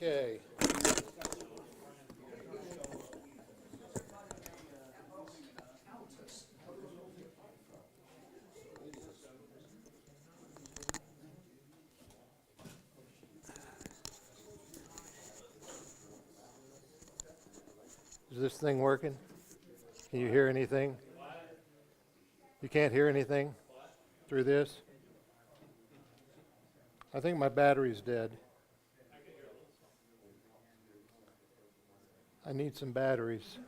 Okay. Is this thing working? Can you hear anything? You can't hear anything through this? I think my battery's dead. I need some batteries.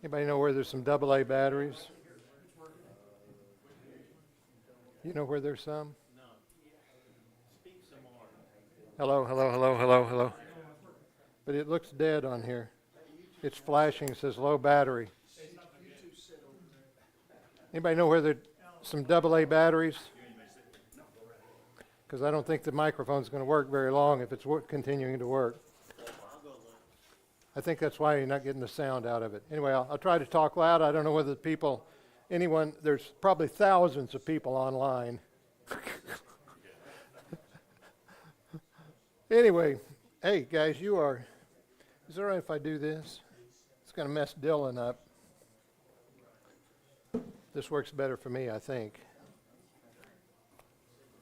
Anybody know where there's some AA batteries? You know where there's some? Hello, hello, hello, hello, hello. But it looks dead on here. It's flashing, it says low battery. Anybody know where there's some AA batteries? Because I don't think the microphone's going to work very long if it's continuing to work. I think that's why you're not getting the sound out of it. Anyway, I'll try to talk loud. I don't know whether there's probably thousands of people online. Anyway, hey guys, is it all right if I do this? It's going to mess Dylan up. This works better for me, I think.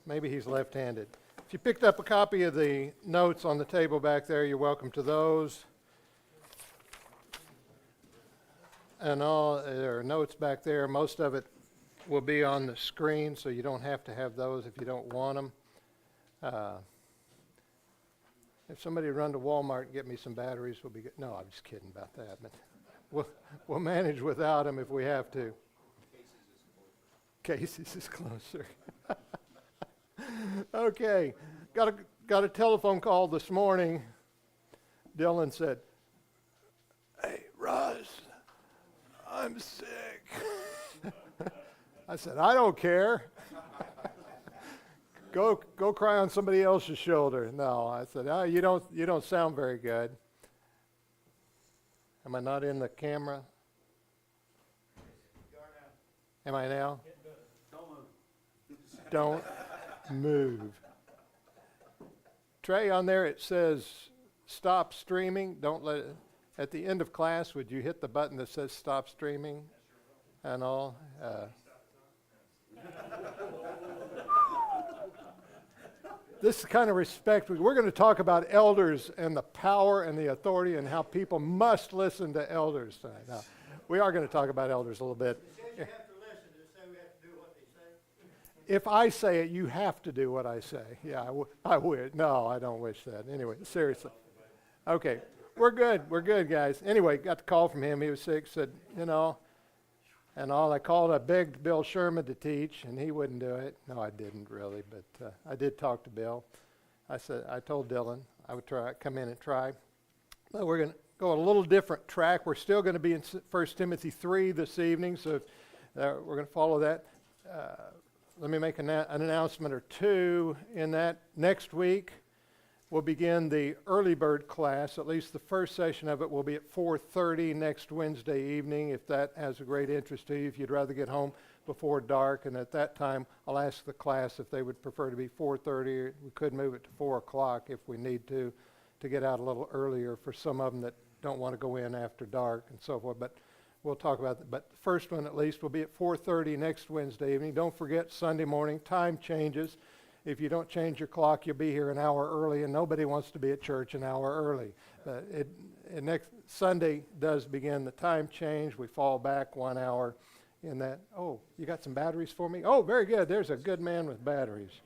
Maybe he's left-handed. If you picked up a copy of the notes on the table back there, you're welcome to those. And there are notes back there. Most of it will be on the screen, so you don't have to have those if you don't want them. If somebody would run to Walmart and get me some batteries, we'll be good. No, I'm just kidding about that. But we'll manage without them if we have to. Casey's is closer. Okay, got a telephone call this morning. Dylan said, "Hey, Russ, I'm sick." I said, "I don't care. Go cry on somebody else's shoulder." No, I said, "Oh, you don't sound very good." Am I not in the camera? Am I now? Don't move. Trey, on there it says stop streaming. Don't let it. At the end of class, would you hit the button that says stop streaming and all? This kind of respect, we're going to talk about elders and the power and the authority and how people must listen to elders tonight. Now, we are going to talk about elders a little bit. You have to listen to say we have to do what they say. If I say it, you have to do what I say. Yeah, I would. No, I don't wish that. Anyway, seriously. Okay, we're good, guys. Anyway, got the call from him. He was sick, said, and all. I begged Bill Sherman to teach, and he wouldn't do it. No, I didn't really, but I did talk to Bill. I told Dylan I would come in and try. But we're going to go a little different track. We're still going to be in 1 Timothy 3 this evening, so we're going to follow that. Let me make an announcement or two in that. Next week, we'll begin the early bird class. At least the first session of it will be at 4:30 next Wednesday evening, if that has a great interest to you, if you'd rather get home before dark. And at that time, I'll ask the class if they would prefer to be 4:30. We could move it to 4 o'clock if we need to get out a little earlier for some of them that don't want to go in after dark and so forth. But we'll talk about that. But the first one, at least, will be at 4:30 next Wednesday evening. Don't forget, Sunday morning, time changes. If you don't change your clock, you'll be here an hour early, and nobody wants to be at church an hour early. Next Sunday does begin the time change. We fall back 1 hour in that. Oh, you got some batteries for me? Oh, very good. There's a good man with batteries.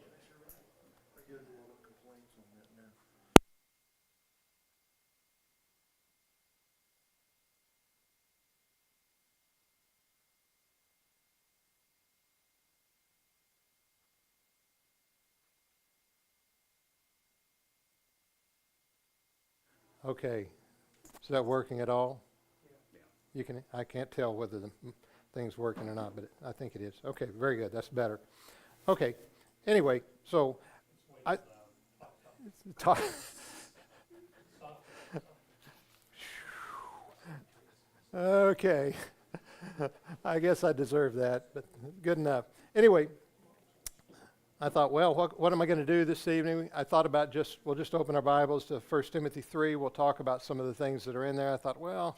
Okay, is that working at all? Yeah. I can't tell whether the thing's working or not, but I think it is. Okay, very good. That's better. Okay. Anyway, so Okay. I guess I deserve that, but good enough. Anyway, I thought, well, what am I going to do this evening? I thought about we'll just open our Bibles to 1 Timothy 3. We'll talk about some of the things that are in there. I thought, well,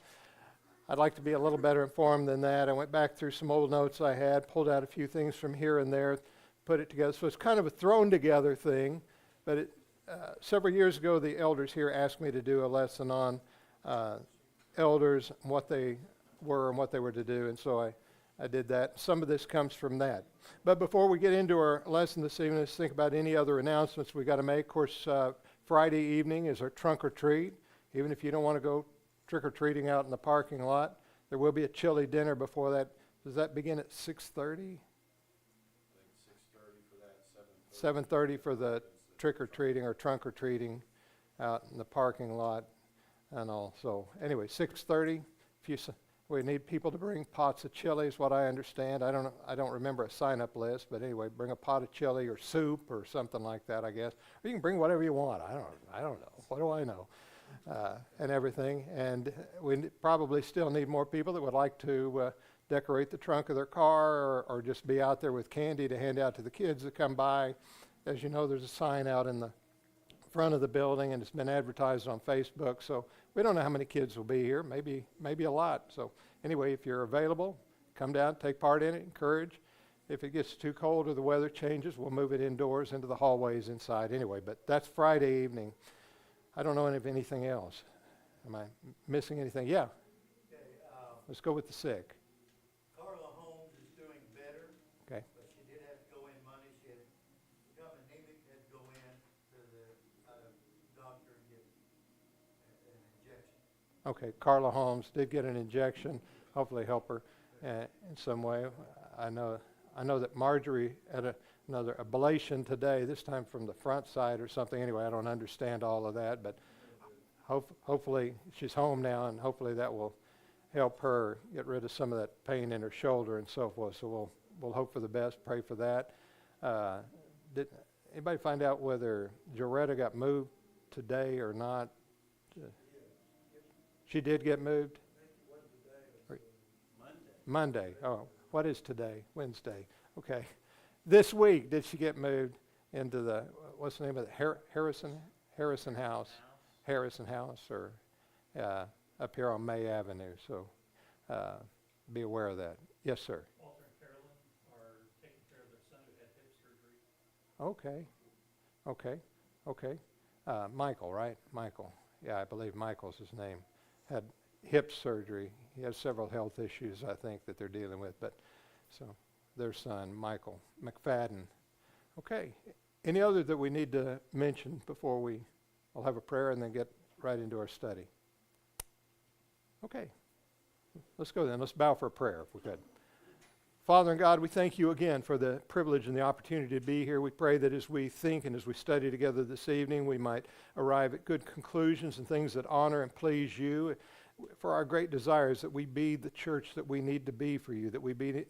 I'd like to be a little better informed than that. I went back through some old notes I had, pulled out a few things from here and there, put it together. So it's kind of a thrown together thing. But several years ago, the elders here asked me to do a lesson on elders, and what they were and what they were to do. And so I did that. Some of this comes from that. But before we get into our lesson this evening, let's think about any other announcements we got to make. Of course, Friday evening is our trunk or treat. Even if you don't want to go trick-or-treating out in the parking lot, there will be a chili dinner before that. Does that begin at 6:30? I think 6:30 for that, 7:30 for the trick-or-treating or trunk-or-treating out in the parking lot and all. So anyway, 6:30. We need people to bring pots of chili is what I understand. I don't remember a sign-up list, but anyway, bring a pot of chili or soup or something like that, I guess. Or you can bring whatever you want. I don't know. What do I know? And everything. And we probably still need more people that would like to decorate the trunk of their car or just be out there with candy to hand out to the kids that come by. As you know, there's a sign out in the front of the building, and it's been advertised on Facebook. So we don't know how many kids will be here. Maybe a lot. So anyway, if you're available, come down, take part in it, encourage. If it gets too cold or the weather changes, we'll move it indoors into the hallways inside anyway. But that's Friday evening. I don't know of anything else. Am I missing anything? Yeah. Okay, Let's go with the sick. Carla Holmes is doing better. Okay. But she did have to go in Monday. She had become anemic, had to go in to the doctor and get an injection. Okay. Carla Holmes did get an injection. Hopefully help her in some way. I know that Marjorie had another ablation today, this time from the front side or something. Anyway, I don't understand all of that, but hopefully she's home now, and hopefully that will help her get rid of some of that pain in her shoulder and so forth. So we'll hope for the best, pray for that. Did anybody find out whether Joretta got moved today or not? She did get moved? Monday. Oh, what is today? Wednesday. Okay. This week, did she get moved into the, what's the name of it, Harrison House? Harrison House, or up here on May Avenue. So be aware of that. Yes, sir. Walter and Carolyn are taking care of their son who had hip surgery. Okay. Michael, right? Michael. Yeah, I believe Michael's his name. Had hip surgery. He has several health issues, I think, that they're dealing with. But so their son, Michael McFadden. Okay. Any other that we need to mention before we'll have a prayer and then get right into our study? Okay. Let's go then. Let's bow for a prayer if we could. Father and God, we thank you again for the privilege and the opportunity to be here. We pray that as we think and as we study together this evening, we might arrive at good conclusions and things that honor and please you. For our great desire is that we be the church that we need to be for you, that we be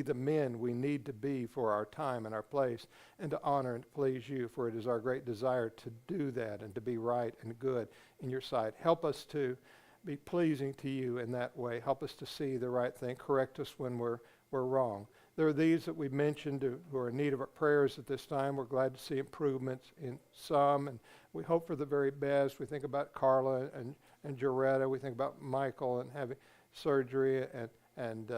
the men we need to be for our time and our place, and to honor and please you. For it is our great desire to do that and to be right and good in your sight. Help us to be pleasing to you in that way. Help us to see the right thing. Correct us when we're wrong. There are these that we've mentioned who are in need of our prayers at this time. We're glad to see improvements in some, and we hope for the very best. We think about Carla and Joretta. We think about Michael and having surgery, and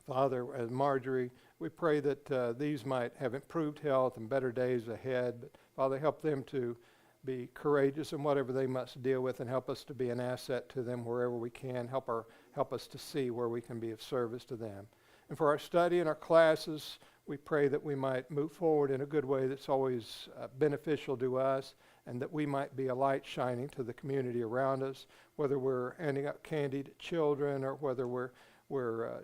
Father, and Marjorie. We pray that these might have improved health and better days ahead. But Father, help them to be courageous in whatever they must deal with, and help us to be an asset to them wherever we can. Help us to see where we can be of service to them. And for our study and our classes, we pray that we might move forward in a good way that's always beneficial to us, and that we might be a light shining to the community around us, whether we're handing out candy to children or whether we're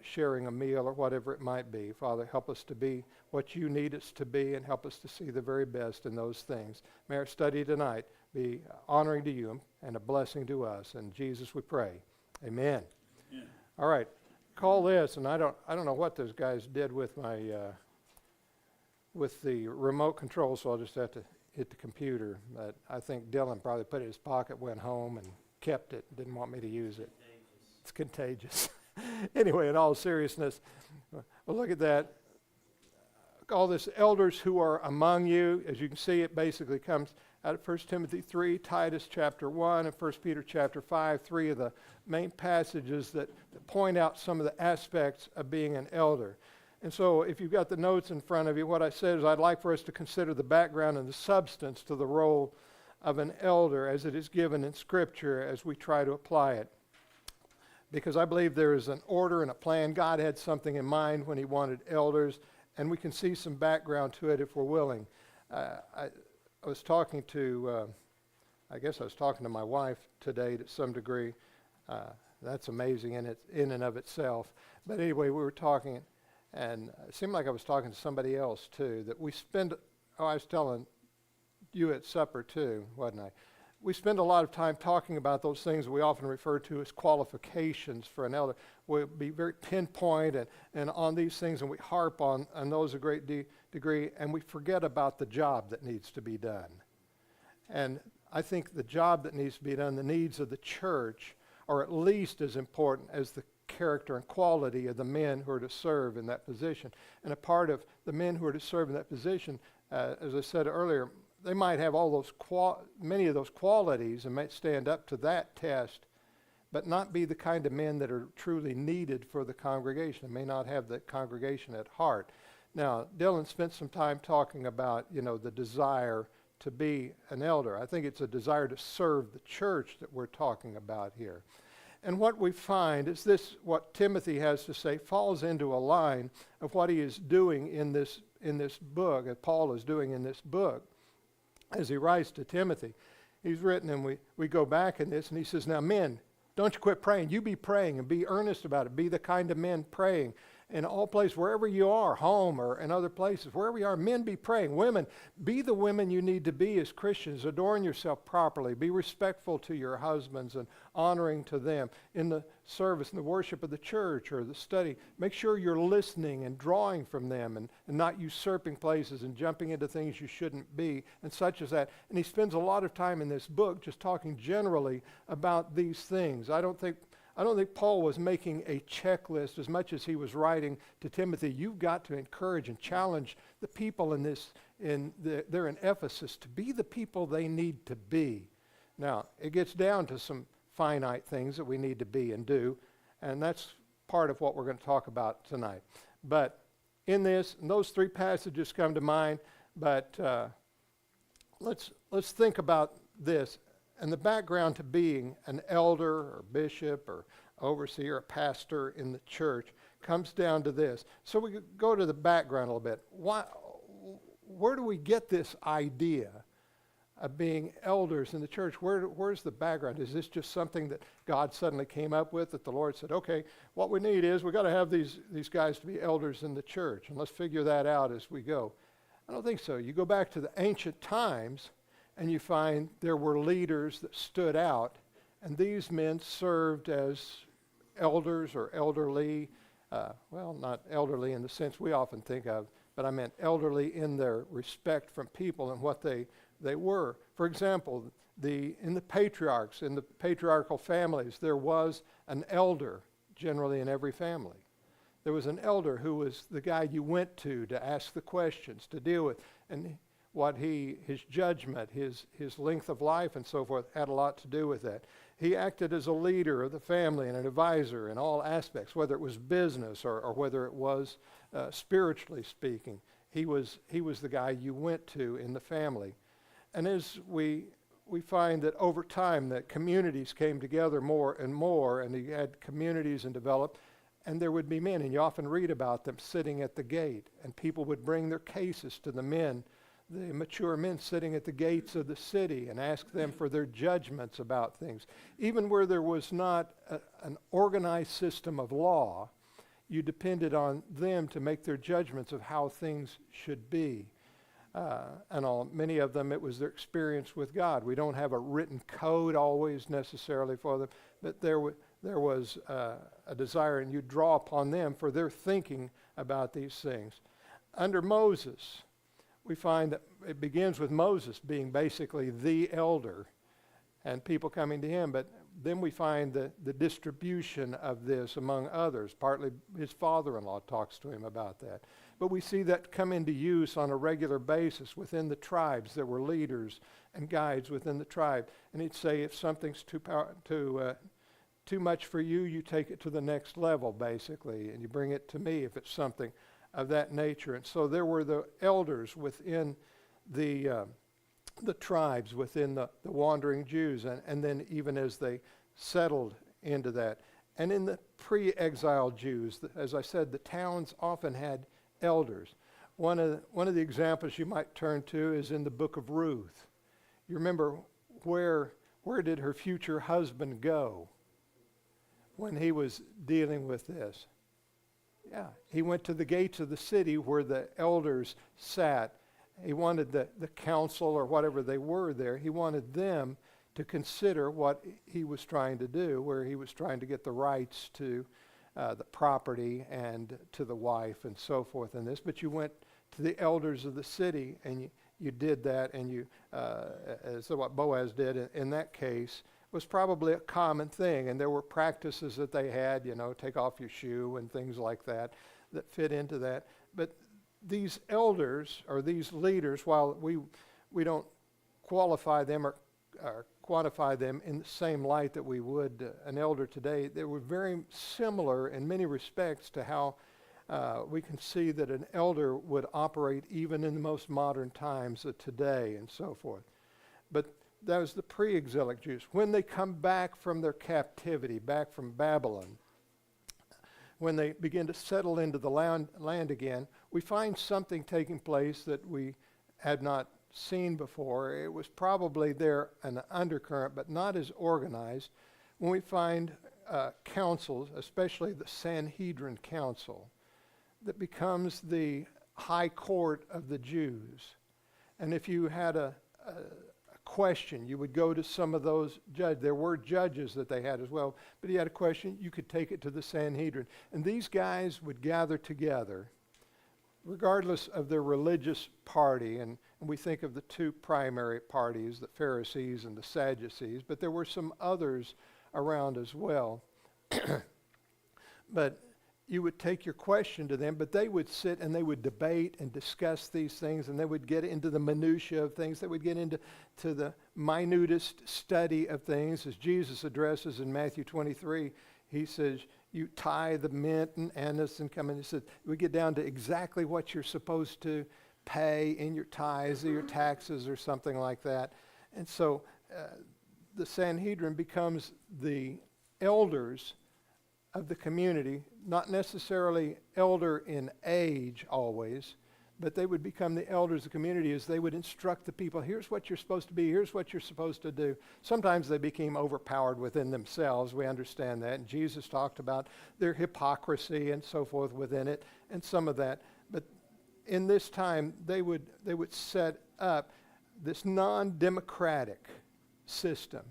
sharing a meal or whatever it might be. Father, help us to be what you need us to be, and help us to see the very best in those things. May our study tonight be honoring to you and a blessing to us. In Jesus we pray. Amen. Amen. All right. Call this, and I don't know what those guys did with my with the remote control, so I'll just have to hit the computer. But I think Dylan probably put it in his pocket, went home, and kept it. Didn't want me to use it. It's contagious. Anyway, in all seriousness, well, look at that. all this elders who are among you. As you can see, it basically comes out of 1 Timothy 3, Titus chapter 1, and 1 Peter chapter 5, three of the main passages that point out some of the aspects of being an elder. And so if you've got the notes in front of you, what I said is I'd like for us to consider the background and the substance to the role of an elder as it is given in Scripture as we try to apply it. Because I believe there is an order and a plan. God had something in mind when he wanted elders, and we can see some background to it if we're willing. I was talking to, I guess I was talking to my wife today to some degree. That's amazing in and of itself. But anyway, we were talking, and it seemed like I was talking to somebody else too, that we spend, I was telling you at supper too, wasn't I? We spend a lot of time talking about those things we often refer to as qualifications for an elder. We'll be very pinpoint and on these things, and we harp on those a great degree, and we forget about the job that needs to be done. And I think the job that needs to be done, the needs of the church, are at least as important as the character and quality of the men who are to serve in that position. And a part of the men who are to serve in that position, as I said earlier, they might have all those many of those qualities and might stand up to that test, but not be the kind of men that are truly needed for the congregation. They may not have the congregation at heart. Now, Dylan spent some time talking about, the desire to be an elder. I think it's a desire to serve the church that we're talking about here. And what we find is this, what Timothy has to say, falls into a line of what he is doing in this book, and Paul is doing in this book. As he writes to Timothy, he's written, and we go back in this, and he says, now men, don't you quit praying. You be praying and be earnest about it. Be the kind of men praying. In all places, wherever you are, home or in other places, wherever you are, men be praying. Women, be the women you need to be as Christians. Adorn yourself properly. Be respectful to your husbands and honoring to them in the service and the worship of the church or the study. Make sure you're listening and drawing from them and not usurping places and jumping into things you shouldn't be and such as that. And he spends a lot of time in this book just talking generally about these things. I don't think Paul was making a checklist as much as he was writing to Timothy. You've got to encourage and challenge the people they're in Ephesus to be the people they need to be. Now, it gets down to some finite things that we need to be and do, and that's part of what we're going to talk about tonight. But in this, and those three passages come to mind, but let's think about this. And the background to being an elder or bishop or overseer or pastor in the church comes down to this. So we go to the background a little bit. Where do we get this idea of being elders in the church? Where's the background? Is this just something that God suddenly came up with, that the Lord said, okay, what we need is we've got to have these guys to be elders in the church, and let's figure that out as we go? I don't think so. You go back to the ancient times, and you find there were leaders that stood out, and these men served as elders or elderly, well, not elderly in the sense we often think of, but I meant elderly in their respect from people and what they were. For example, in the patriarchal families, there was an elder generally in every family. There was an elder who was the guy you went to ask the questions, to deal with, and his judgment, his length of life and so forth had a lot to do with that. He acted as a leader of the family and an advisor in all aspects, whether it was business or whether it was spiritually speaking. He was the guy you went to in the family. And as we find that over time that communities came together more, and you had communities and developed, and there would be men, and you often read about them sitting at the gate, and people would bring their cases to the mature men sitting at the gates of the city, and ask them for their judgments about things. Even where there was not an organized system of law, you depended on them to make their judgments of how things should be. Many of them, it was their experience with God. We don't have a written code always necessarily for them, but there was a desire, and you draw upon them for their thinking about these things. Under Moses, we find that it begins with Moses being basically the elder and people coming to him, but then we find the distribution of this among others. Partly his father-in-law talks to him about that. But we see that come into use on a regular basis within the tribes. There were leaders and guides within the tribe. And he'd say, if something's too much for you, you take it to the next level, basically, and you bring it to me if it's something of that nature. And so there were the elders within the tribes, within the wandering Jews, and then even as they settled into that. And in the pre-exile Jews, as I said, the towns often had elders. One of the examples you might turn to is in the book of Ruth. You remember where did her future husband go when he was dealing with this? Yeah, he went to the gates of the city where the elders sat. He wanted the council or whatever they were there, he wanted them to consider what he was trying to do, where he was trying to get the rights to the property and to the wife and so forth in this. But you went to the elders of the city and you did that, and you, so what Boaz did in that case was probably a common thing, and there were practices that they had, take off your shoe and things like that fit into that. But these elders or these leaders, while we don't qualify them or quantify them in the same light that we would an elder today, they were very similar in many respects to how we can see that an elder would operate even in the most modern times of today and so forth. But that was the pre-exilic Jews. When they come back from their captivity, back from Babylon, when they begin to settle into the land again, we find something taking place that we had not seen before. It was probably there an undercurrent, but not as organized. When we find councils, especially the Sanhedrin Council, that becomes the high court of the Jews. And if you had a question, you would go to some of those judges. There were judges that they had as well, but you had a question, you could take it to the Sanhedrin. And these guys would gather together, regardless of their religious party, and we think of the two primary parties, the Pharisees and the Sadducees, but there were some others around as well. But you would take your question to them, but they would sit and they would debate and discuss these things, and they would get into the minutiae of things. They would get into the minutest study of things. As Jesus addresses in Matthew 23, he says, you tie the mint and anise and come in. He said, we get down to exactly what you're supposed to pay in your tithes or your taxes or something like that. And so the Sanhedrin becomes the elders of the community, not necessarily elder in age always, but they would become the elders of the community as they would instruct the people, here's what you're supposed to be, here's what you're supposed to do. Sometimes they became overpowered within themselves, we understand that, and Jesus talked about their hypocrisy and so forth within it, and some of that. But in this time, they would set up this non-democratic system,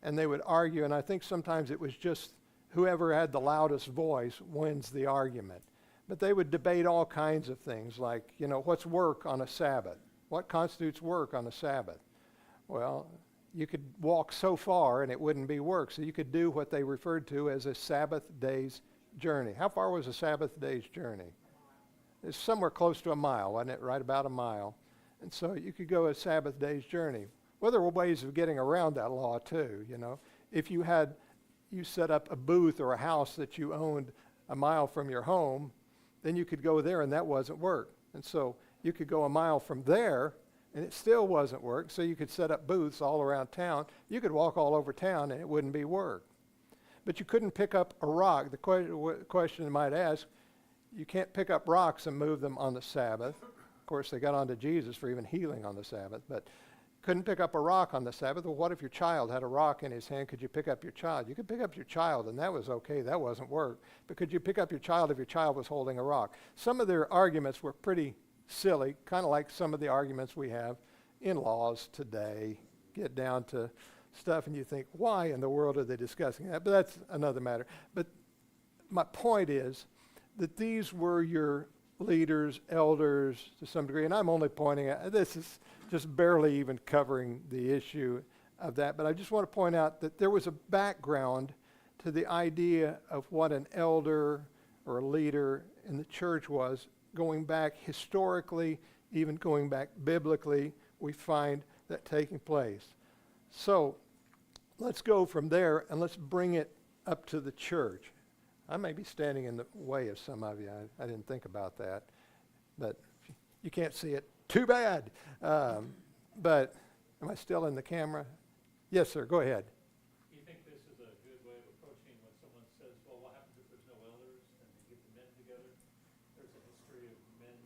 and they would argue, and I think sometimes it was just whoever had the loudest voice wins the argument. But they would debate all kinds of things like, what's work on a Sabbath? What constitutes work on a Sabbath? Well, you could walk so far and it wouldn't be work. So you could do what they referred to as a Sabbath day's journey. How far was a Sabbath day's journey? It's somewhere close to a mile, wasn't it? Right about a mile. And so you could go a Sabbath day's journey. Well, there were ways of getting around that law too, If you set up a booth or a house that you owned a mile from your home, then you could go there and that wasn't work. And so you could go a mile from there and it still wasn't work. So you could set up booths all around town. You could walk all over town and it wouldn't be work. But you couldn't pick up a rock. The question you might ask, you can't pick up rocks and move them on the Sabbath. Of course, they got onto Jesus for even healing on the Sabbath, but couldn't pick up a rock on the Sabbath. Well, what if your child had a rock in his hand? Could you pick up your child? You could pick up your child, and that was okay. That wasn't work. But could you pick up your child if your child was holding a rock? Some of their arguments were pretty silly, kind of like some of the arguments we have in laws today. Get down to stuff, and you think, why in the world are they discussing that? But that's another matter. But my point is that these were your leaders, elders to some degree, and I'm only pointing out, this is just barely even covering the issue of that, but I just want to point out that there was a background to the idea of what an elder or a leader in the church was going back historically, even going back biblically, we find that taking place. So let's go from there and let's bring it up to the church. I may be standing in the way of some of you. I didn't think about that. But you can't see it. Too bad. But am I still in the camera? Yes, sir. Go ahead. Do you think this is a good way of approaching when someone says, well, what happens if there's no elders and they get the men together? There's a history of men,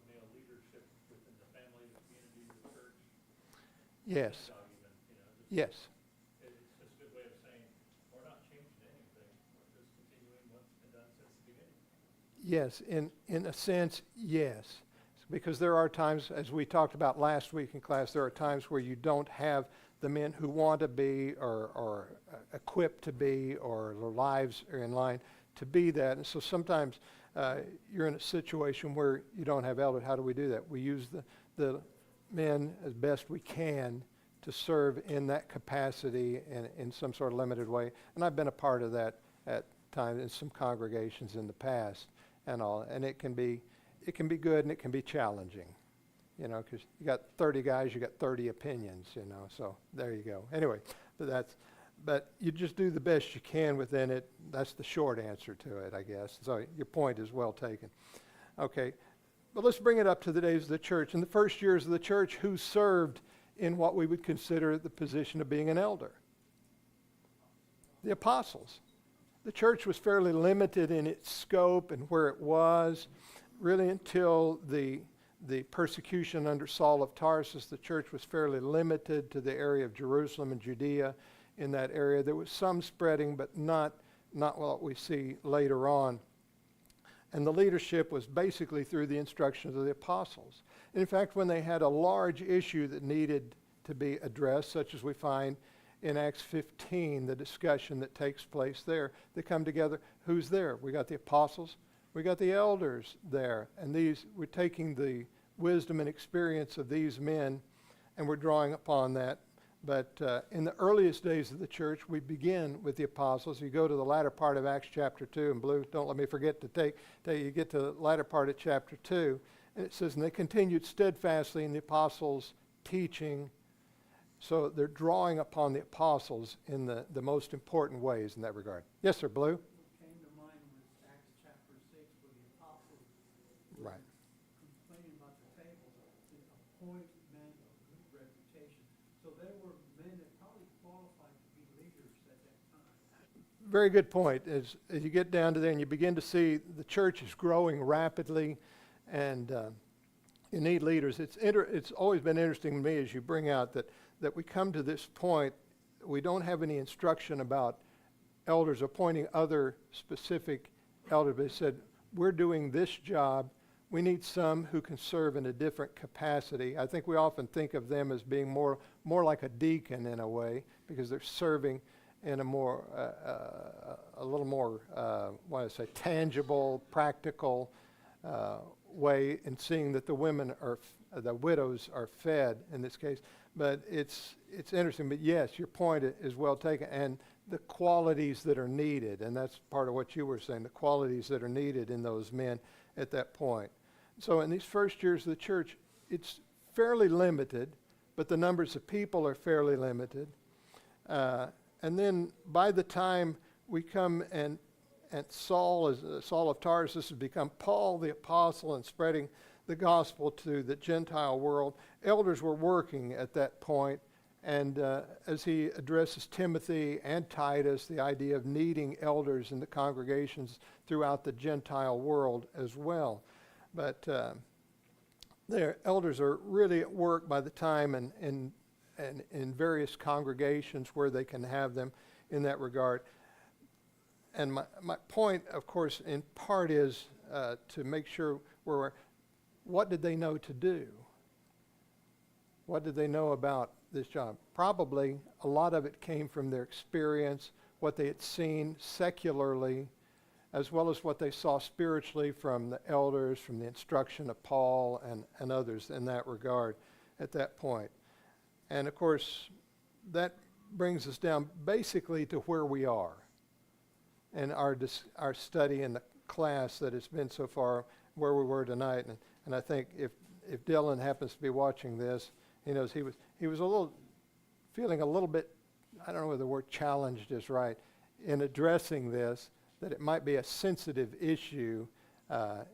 male leadership within the family, the community, the church. Yes. Even, just Yes. It's just a good way of saying, we're not changing anything. We're just continuing what's been done since the beginning. Yes. In a sense, yes. Because there are times, as we talked about last week in class, there are times where you don't have the men who want to be or equipped to be or their lives are in line to be that. And so sometimes you're in a situation where you don't have elders. How do we do that? We use the men as best we can to serve in that capacity in some sort of limited way. And I've been a part of that at times in some congregations in the past and all. And it can be good and it can be challenging, because you got 30 guys, you got 30 opinions, so there you go. Anyway, but you just do the best you can within it. That's the short answer to it, I guess. So your point is well taken. Okay, but let's bring it up to the days of the church. In the first years of the church, who served in what we would consider the position of being an elder? The apostles. The church was fairly limited in its scope and where it was. Really until the persecution under Saul of Tarsus, the church was fairly limited to the area of Jerusalem and Judea. In that area, there was some spreading, but not what we see later on. And the leadership was basically through the instructions of the apostles. In fact, when they had a large issue that needed to be addressed, such as we find in Acts 15, the discussion that takes place there, they come together. Who's there? We got the apostles. We got the elders there, and we're taking the wisdom and experience of these men, and we're drawing upon that. But in the earliest days of the church, we begin with the apostles. You go to the latter part of Acts chapter 2, and Blue, don't let me forget to tell you get to the latter part of chapter 2, and it says, and they continued steadfastly in the apostles' teaching. So they're drawing upon the apostles in the most important ways in that regard. Yes, sir, Blue? Right. Complaining about the tables, appoint men of good reputation. So there were men that probably qualified to be leaders at that time. Very good point. As you get down to there and you begin to see the church is growing rapidly and you need leaders. It's always been interesting to me as you bring out that we come to this point, we don't have any instruction about elders appointing other specific elders. They said, we're doing this job. We need some who can serve in a different capacity. I think we often think of them as being more like a deacon in a way, because they're serving in a little more, tangible, practical way, and seeing that the widows are fed in this case. But it's interesting. But yes, your point is well taken, and the qualities that are needed, and that's part of what you were saying, the qualities that are needed in those men at that point. So in these first years of the church, it's fairly limited, but the numbers of people are fairly limited. And then by the time we come and Saul of Tarsus has become Paul the apostle and spreading the gospel to the Gentile world, elders were working at that point. And as he addresses Timothy and Titus, the idea of needing elders in the congregations throughout the Gentile world as well. But their elders are really at work by the time and in various congregations where they can have them in that regard. And my point, of course, in part is to make sure what did they know to do? What did they know about this job? Probably a lot of it came from their experience, what they had seen secularly, as well as what they saw spiritually from the elders, from the instruction of Paul and others in that regard at that point. And of course, that brings us down basically to where we are in our study in the class that it's been so far. where we were tonight. And I think if Dylan happens to be watching this, he knows he was feeling a little bit, I don't know whether the word challenged is right, in addressing this, that it might be a sensitive issue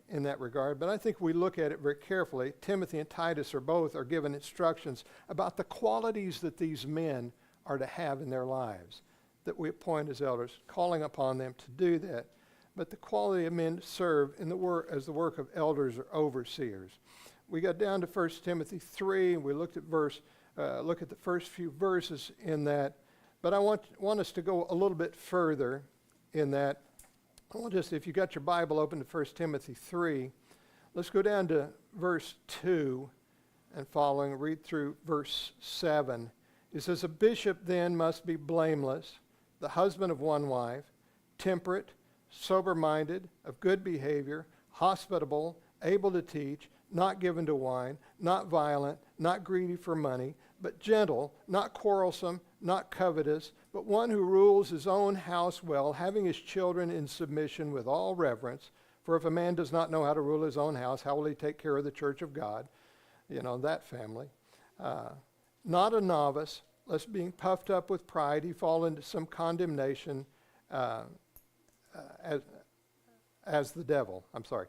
in that regard. But I think we look at it very carefully. Timothy and Titus are given instructions about the qualities that these men are to have in their lives, that we appoint as elders, calling upon them to do that. But the quality of men to serve in the work as the work of elders or overseers. We got down to 1 Timothy 3, and we look at the first few verses in that. But I want us to go a little bit further in that. If you got your Bible open to 1 Timothy 3, let's go down to verse 2 and following, read through verse 7. It says, "A bishop then must be blameless, the husband of one wife, temperate, sober-minded, of good behavior, hospitable, able to teach, not given to wine, not violent, not greedy for money, but gentle, not quarrelsome, not covetous, but one who rules his own house well, having his children in submission with all reverence. For if a man does not know how to rule his own house, how will he take care of the church of God?" You know, that family. "Not a novice, lest being puffed up with pride he fall into some condemnation as the devil." I'm sorry.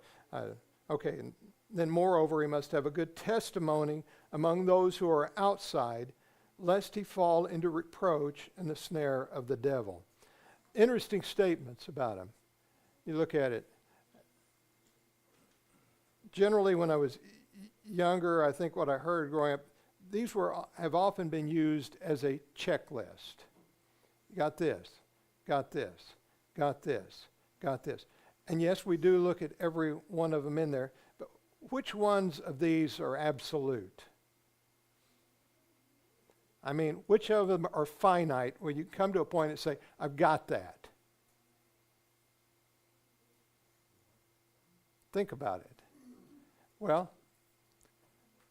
Okay, and then moreover he must have a good testimony among those who are outside, lest he fall into reproach and the snare of the devil. Interesting statements about him. You look at it. Generally, when I was younger, I think what I heard growing up, these have often been used as a checklist. Got this, got this, got this, got this. And yes, we do look at every one of them in there, but which ones of these are absolute? I mean, which of them are finite where you come to a point and say, I've got that? Think about it. Well,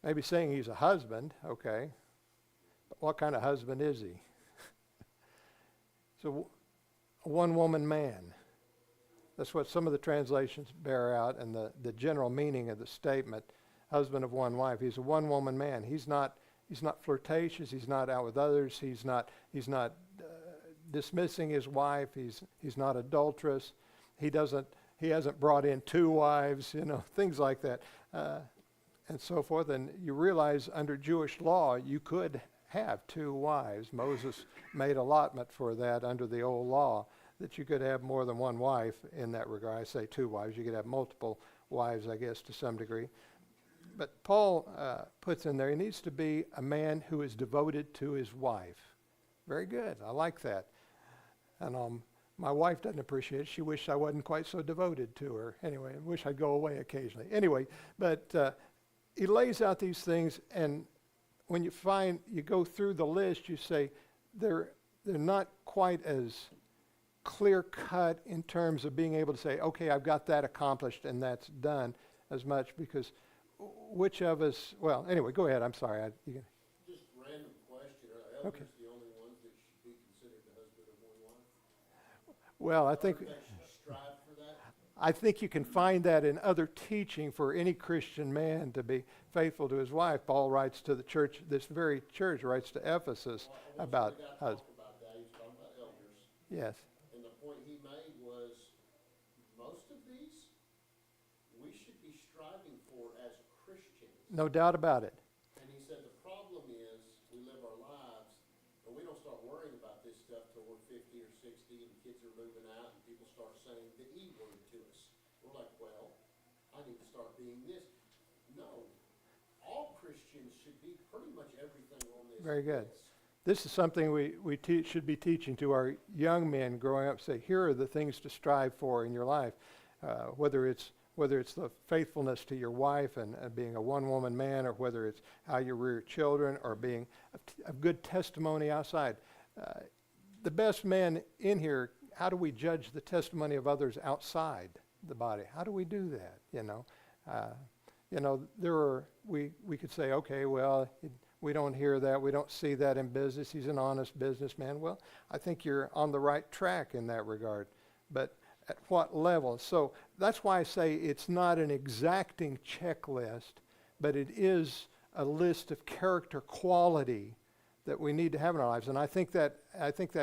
maybe saying he's a husband, okay. But what kind of husband is he? So, a one-woman man. That's what some of the translations bear out, and the general meaning of the statement, husband of one wife. He's a one-woman man. He's not flirtatious. He's not out with others. He's not dismissing his wife. He's not adulterous. He hasn't brought in two wives. You know, things like that, and so forth. And you realize under Jewish law you could have two wives. Moses made allotment for that under the old law, that you could have more than one wife in that regard. I say two wives. You could have multiple wives, I guess, to some degree. But Paul puts in there, he needs to be a man who is devoted to his wife. Very good. I like that. And my wife doesn't appreciate it. She wished I wasn't quite so devoted to her. Anyway, I wish I'd go away occasionally. Anyway, but he lays out these things, and when you go through the list, you say they're not quite as clear-cut in terms of being able to say, okay, I've got that accomplished and that's done as much, because which of us, well, anyway, go ahead. I'm sorry. Just random question. Are elders Okay. the only ones that should be considered the husband of one wife? Well, I think Or that should strive for that? I think you can find that in other teaching for any Christian man to be faithful to his wife. Paul writes to the church, this very church writes to Ephesus about husbands. About that. He was talking about elders. Yes. And the point he made was, most of these, we should be striving for as Christians. No doubt about it. And he said the problem is, we live our lives, and we don't start worrying about this stuff till we're 50 or 60, and kids are moving out, and people start saying the E word to us. We're like, well, I need to start being this. No. All Christians should be pretty much everything on this Very good. list. This is something we should be teaching to our young men growing up. Say, here are the things to strive for in your life, whether it's the faithfulness to your wife and being a one-woman man, or whether it's how you rear children, or being a good testimony outside. The best men in here, how do we judge the testimony of others outside the body? How do we do that? We could say, okay, well, we don't hear that. We don't see that in business. He's an honest businessman. Well, I think you're on the right track in that regard. But at what level. So that's why I say it's not an exacting checklist, but it is a list of character quality that we need to have in our lives. And I think that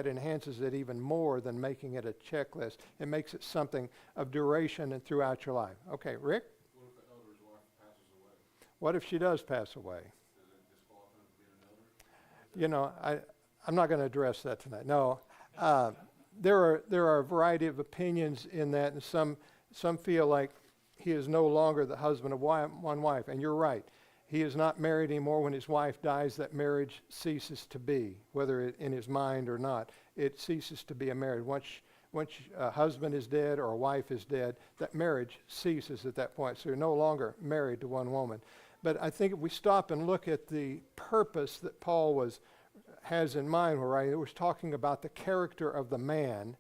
enhances it even more than making it a checklist. It makes it something of duration and throughout your life. Okay, Rick? What if the elder's wife passes away? What if she does pass away? Does it disqualify him from being an elder? You know, I'm not going to address that tonight. No, there are a variety of opinions in that, and some feel like he is no longer the husband of one wife. And you're right. He is not married anymore. When his wife dies, that marriage ceases to be, whether it in his mind or not. It ceases to be a marriage. Once a husband is dead or a wife is dead, that marriage ceases at that point. So you're no longer married to one woman. But I think if we stop and look at the purpose that Paul has in mind, where he was talking about the character of the man.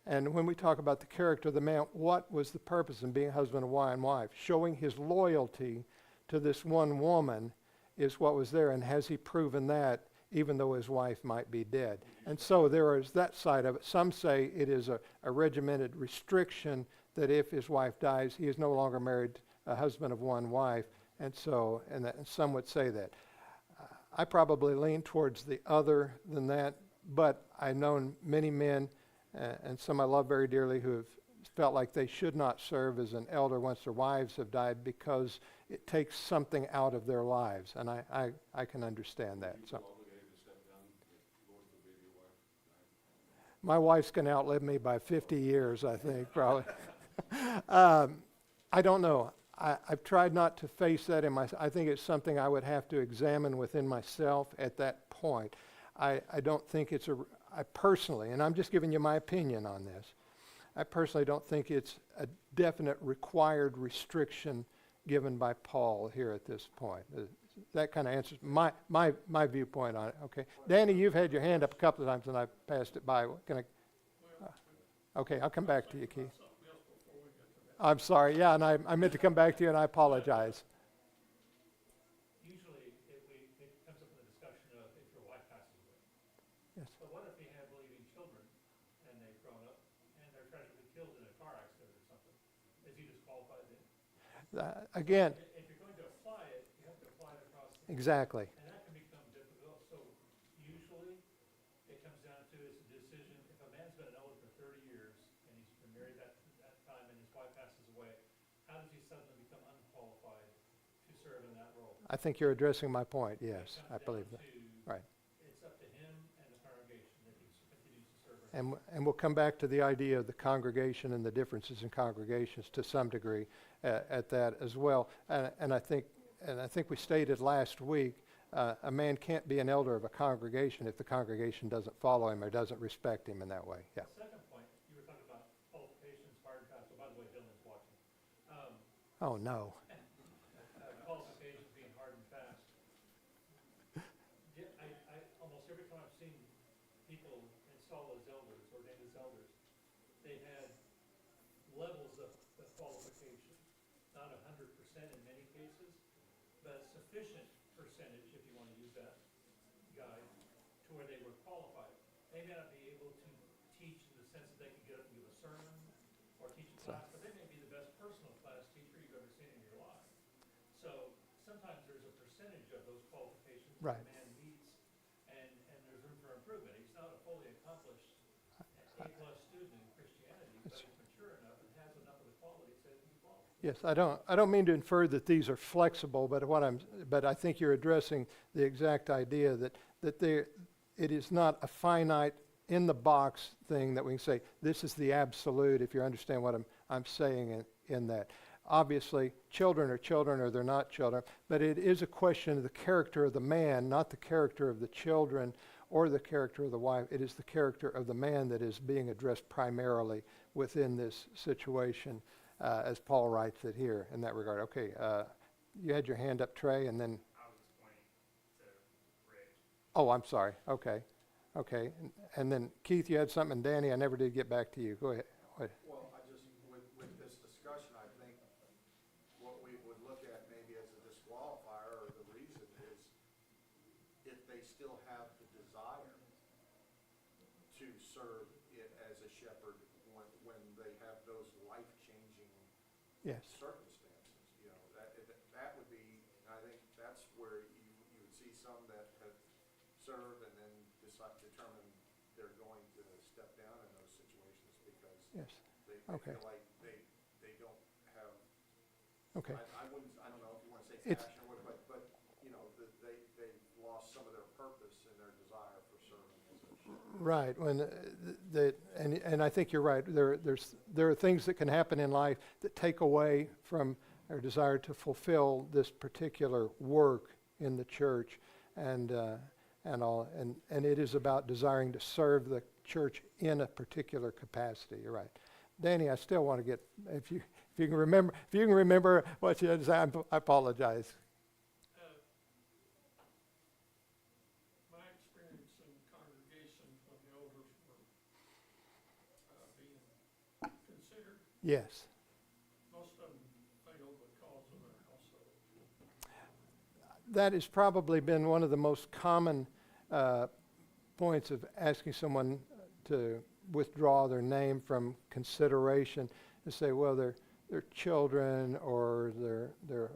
And when we talk about the character of the man, what was the purpose in being husband of one wife? Showing his loyalty to this one woman is what was there. And has he proven that even though his wife might be dead? And so there is that side of it. Some say it is a regimented restriction that if his wife dies, he is no longer married, a husband of one wife. And so, and some would say that. I probably lean towards the other than that, but I've known many men, and some I love very dearly, who have felt like they should not serve as an elder once their wives have died because it takes something out of their lives, and I can understand that. So, my wife's going to outlive me by 50 years, I think, probably. I don't know. I've tried not to face that in myself. I think it's something I would have to examine within myself at that point. I don't think it's I personally, and I'm just giving you my opinion on this, I personally don't think it's a definite required restriction given by Paul here at this point. That kind of answers my viewpoint on it. Okay, Danny, you've had your hand up a couple of times and I passed it by. Can I? Okay, I'll come back to you, Keith. I'm sorry. Yeah, and I meant to come back to you, and I apologize. Usually, it comes up in the discussion of if your wife passes away. Yes. But what if you have believing children, and they've grown up, and they're tragically killed in a car accident or something? Is he disqualified then? Again, If you're going to apply it, you have to apply it across the exactly. and that can become difficult. So usually, it comes down to it's a decision. If a man's been an elder for 30 years, and he's been married that time, and his wife passes away, how does he suddenly become unqualified to serve in that role? I think you're addressing my point. Yes, I It comes believe down that. to Right. It's up to him and the congregation that he continues to serve. And we'll come back to the idea of the congregation and the differences in congregations to some degree at that as well. And I think we stated last week, a man can't be an elder of a congregation if the congregation doesn't follow him or doesn't respect him in that way. Yeah. Second point, you were talking about qualifications, hard and fast. So by the way, Dylan's watching. Oh, no. Qualifications being hard and fast. Yeah, I almost every time I've seen people install as elders, ordained as elders, they've had levels of qualification, not 100% in many cases, but a sufficient percentage, if you want to use that guide, to where they were qualified. They may not be able to teach in the sense that they can get up and give a sermon or teach a class, but they may be the best personal class teacher you've ever seen in your life. So sometimes there's a percentage of those qualifications Right. that a man meets, and there's room for improvement. He's not a fully accomplished A-plus student in Christianity, but he's mature enough and has enough of the qualities that he's qualified. Yes, I don't mean to infer that these are flexible, but I think you're addressing the exact idea that it is not a finite in the box thing that we can say this is the absolute. If you understand what I'm saying in that, obviously children are children or they're not children, but it is a question of the character of the man, not the character of the children or the character of the wife. It is the character of the man that is being addressed primarily within this situation. As Paul writes it here in that regard. Okay, you had your hand up, Trey, and then... I was pointing to Rick. Oh, I'm sorry. Okay. And then Keith, you had something, and Danny, I never did get back to you. Go ahead. Well, I just, with this discussion, I think what we would look at maybe as a disqualifier, or the reason is if they still have the desire to serve it as a shepherd when Yes. circumstances, you know, that would be, I think that's where you would see some that have served and then determine they're going to step down in those situations because Yes. they Okay. feel like they don't have, Okay. I wouldn't, I don't know if you want to say It's- passion or what, but, you know, they've lost some of their purpose and their desire for serving as a shepherd. Right. And I think you're right. There are things that can happen in life that take away from our desire to fulfill this particular work in the church, and it is about desiring to serve the church in a particular capacity. You're right, Danny. I still want to get if you can remember what you had to say. I apologize. My experience in congregations when the elders were being considered, Yes. most of them failed because of their household. That has probably been one of the most common points of asking someone to withdraw their name from consideration, to say, well, their children or their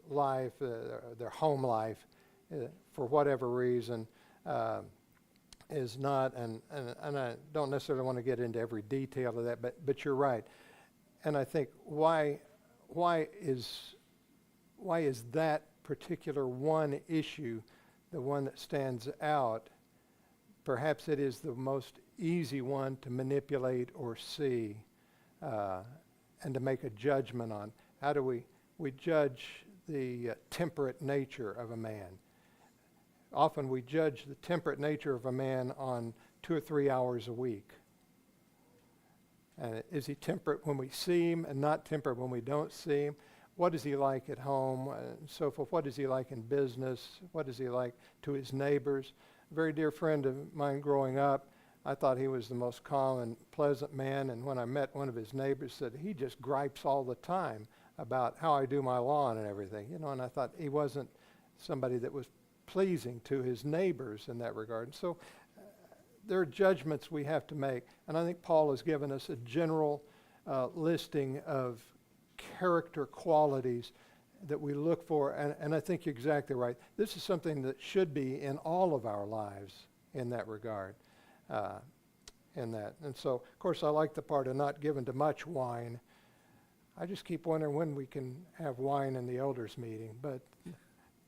life, their home life, for whatever reason, is not, and I don't necessarily want to get into every detail of that, but you're right. And I think why is that particular one issue the one that stands out? Perhaps it is the most easy one to manipulate or see, and to make a judgment on. How do we judge the temperate nature of a man? Often we judge the temperate nature of a man on 2 or 3 hours a week. And is he temperate when we see him and not temperate when we don't see him? What is he like at home and so forth? What is he like in business? What is he like to his neighbors? A very dear friend of mine growing up, I thought he was the most calm and pleasant man, and when I met one of his neighbors, said he just gripes all the time about how I do my lawn and everything, you know, and I thought he wasn't somebody that was pleasing to his neighbors in that regard. And so there are judgments we have to make, and I think Paul has given us a general listing of character qualities that we look for, and I think you're exactly right. This is something that should be in all of our lives in that regard. And so, of course, I like the part of not given to much wine. I just keep wondering when we can have wine in the elders meeting, but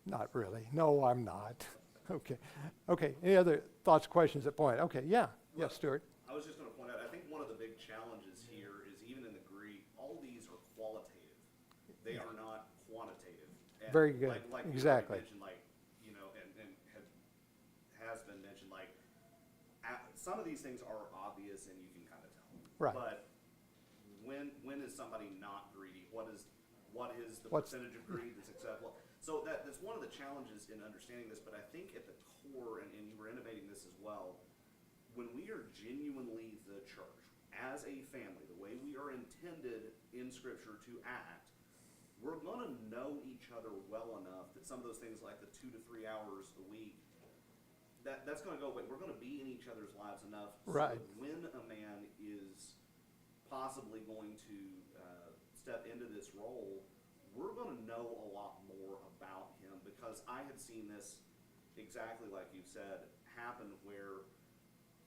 not really. No, I'm not. Okay. Any other thoughts, questions at point? Okay, yeah. Yes, Stuart. I was just going to point out, I think one of the big challenges here is even in the Greek, all these are qualitative. They are not quantitative. And Very good. Like Exactly. you mentioned, you know, and has been mentioned, some of these things are obvious and you can kind of tell. Right. But when is somebody not greedy? What is the What's- percentage of greed that's acceptable? So that's one of the challenges in understanding this, but I think at the core, and you were innovating this as well, when we are genuinely the church, as a family, the way we are intended in Scripture to act, we're going to know each other well enough that some of those things like the 2 to 3 hours a week, that's going to go away. We're going to be in each other's lives enough Right. so that when a man is possibly going to step into this role, we're going to know a lot more about him, because I have seen this exactly like you said happen where,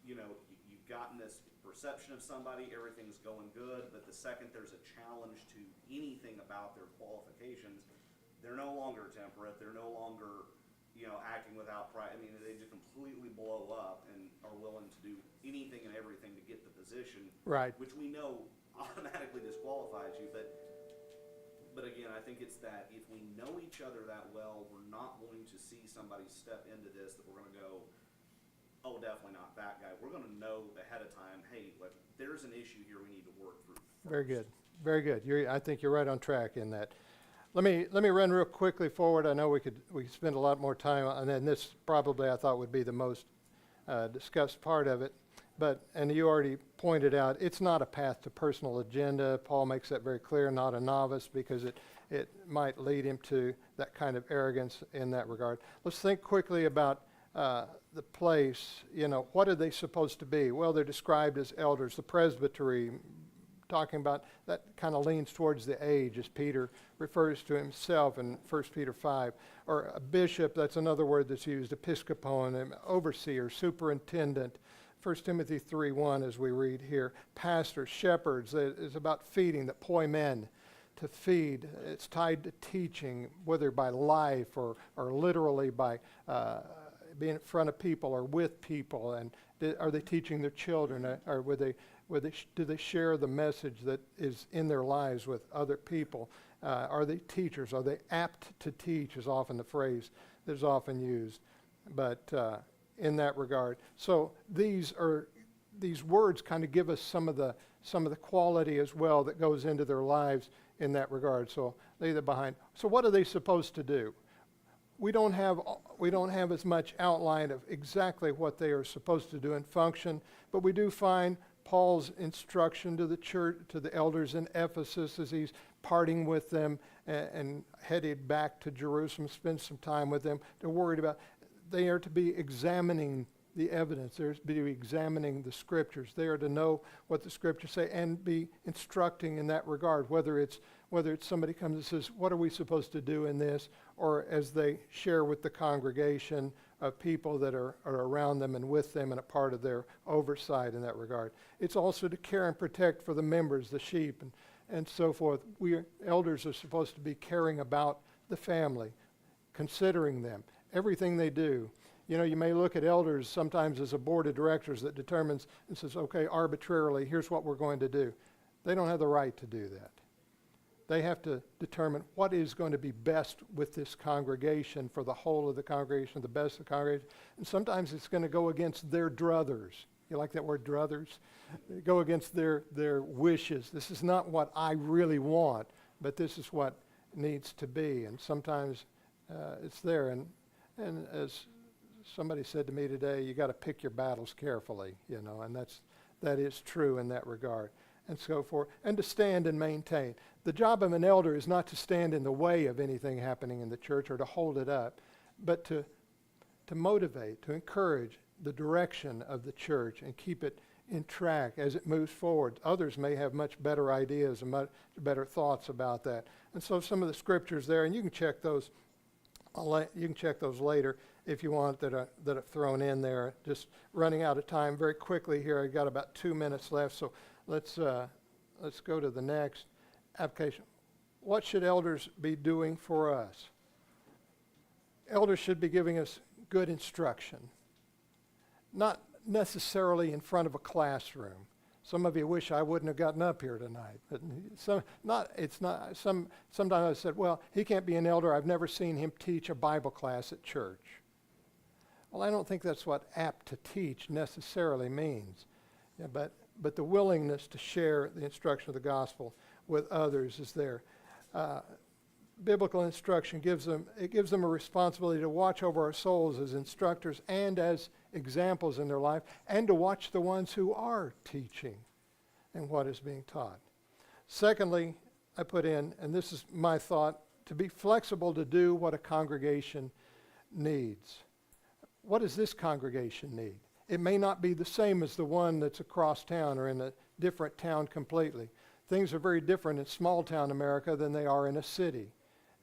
you know, you've gotten this perception of somebody, everything's going good, but the second there's a challenge to anything about their qualifications, they're no longer temperate, they're no longer, you know, acting without pride. I mean, they just completely blow up and are willing to do anything and everything to get the position, Right. which we know automatically disqualifies you. But again, I think it's that if we know each other that well, we're not going to see somebody step into this that we're going to go, oh, definitely not that guy. We're going to know ahead of time, hey, like, there's an issue here we need to work through first. Very good. Very good. I think you're right on track in that. Let me run real quickly forward. I know we could spend a lot more time on, and this probably I thought would be the most discussed part of it. And you already pointed out, it's not a path to personal agenda. Paul makes that very clear, not a novice, because it might lead him to that kind of arrogance in that regard. Let's think quickly about the place. You know, what are they supposed to be? Well, they're described as elders. The presbytery talking about, that kind of leans towards the age as Peter refers to himself in 1 Peter 5. Or a bishop, that's another word that's used, episkopon, an overseer, superintendent. 1 Timothy 3:1 as we read here. Pastors, shepherds, it's about feeding, the poimen, to feed. It's tied to teaching, whether by life or literally by being in front of people or with people. And are they teaching their children? Or do they share the message that is in their lives with other people? Are they teachers? Are they apt to teach is often the phrase that is often used. But in that regard. So these words kind of give us some of the quality as well that goes into their lives in that regard. So leave that behind. So what are they supposed to do? We don't have as much outline of exactly what they are supposed to do and function, but we do find Paul's instruction to the church, to the elders in Ephesus as he's parting with them and headed back to Jerusalem, spend some time with them. They're worried about, they are to be examining the evidence. They're to be examining the scriptures. They are to know what the scriptures say and be instructing in that regard, whether it's somebody comes and says, what are we supposed to do in this? Or as they share with the congregation of people that are around them and with them and a part of their oversight in that regard. It's also to care and protect for the members, the sheep, and so forth. We elders are supposed to be caring about the family, considering them, everything they do. You know, you may look at elders sometimes as a board of directors that determines and says, okay, arbitrarily, here's what we're going to do. They don't have the right to do that. They have to determine what is going to be best with this congregation for the whole of the congregation, the best of the congregation. And sometimes it's going to go against their druthers. You like that word, druthers? They go against their wishes. This is not what I really want, but this is what needs to be. And sometimes it's there. And as somebody said to me today, you got to pick your battles carefully, you know, and that is true in that regard, and so forth, and to stand and maintain. The job of an elder is not to stand in the way of anything happening in the church or to hold it up, but to motivate, to encourage the direction of the church and keep it in track as it moves forward. Others may have much better ideas and much better thoughts about that. And so some of the scriptures there, and you can check those. You can check those later if you want that are thrown in there. Just running out of time very quickly here. I've got about 2 minutes left, so let's go to the next application. What should elders be doing for us? Elders should be giving us good instruction, not necessarily in front of a classroom. Some of you wish I wouldn't have gotten up here tonight. But sometimes I said, well, he can't be an elder. I've never seen him teach a Bible class at church. Well, I don't think that's what apt to teach necessarily means. Yeah, but the willingness to share the instruction of the gospel with others is there. Biblical instruction gives them a responsibility to watch over our souls as instructors and as examples in their life, and to watch the ones who are teaching and what is being taught. Secondly, I put in, and this is my thought, to be flexible to do what a congregation needs. What does this congregation need? It may not be the same as the one that's across town or in a different town completely. Things are very different in small town America than they are in a city.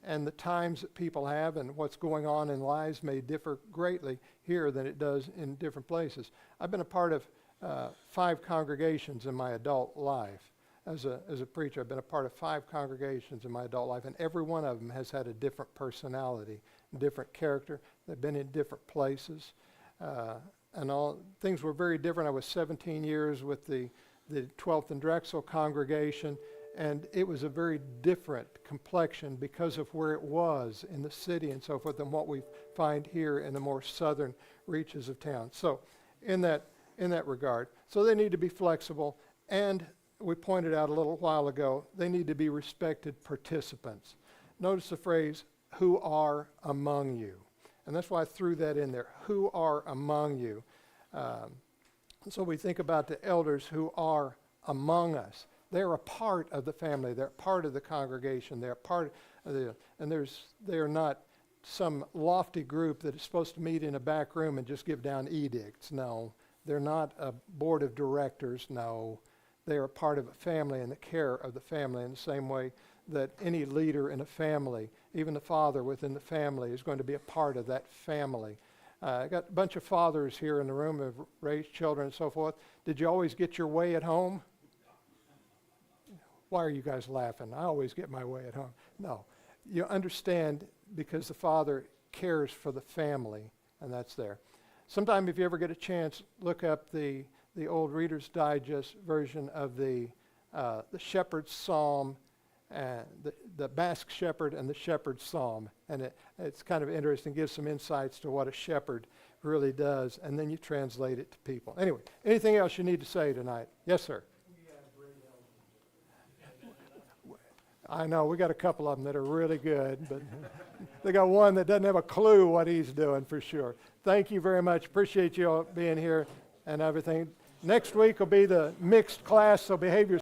And the times that people have and what's going on in lives may differ greatly here than it does in different places. I've been a part of 5 congregations in my adult life. As a preacher, I've been a part of 5 congregations in my adult life, and every one of them has had a different personality, different character. They've been in different places. And all things were very different. I was 17 years with the 12th and Drexel congregation, and it was a very different complexion because of where it was in the city and so forth than what we find here in the more southern reaches of town. So in that regard, so they need to be flexible, and we pointed out a little while ago, they need to be respected participants. Notice the phrase, who are among you. And that's why I threw that in there, who are among you. So we think about the elders who are among us. They're a part of the family. They're part of the congregation. They're part of they are not some lofty group that is supposed to meet in a back room and just give down edicts. No, they're not a board of directors. No, they are a part of a family and the care of the family in the same way that any leader in a family, even the father within the family, is going to be a part of that family. I got a bunch of fathers here in the room who have raised children and so forth. Did you always get your way at home? Why are you guys laughing? I always get my way at home. No. You understand because the father cares for the family, and that's there. Sometime if you ever get a chance, look up the old Reader's Digest version of the Shepherd's Psalm, and the Basque Shepherd and the Shepherd's Psalm. And it's kind of interesting, gives some insights to what a shepherd really does, and then you translate it to people. Anyway, anything else you need to say tonight? Yes, sir. I know, we got a couple of them that are really good, but they got one that doesn't have a clue what he's doing for sure. Thank you very much. Appreciate you all being here and everything. Next week will be the mixed class, so behave yourself.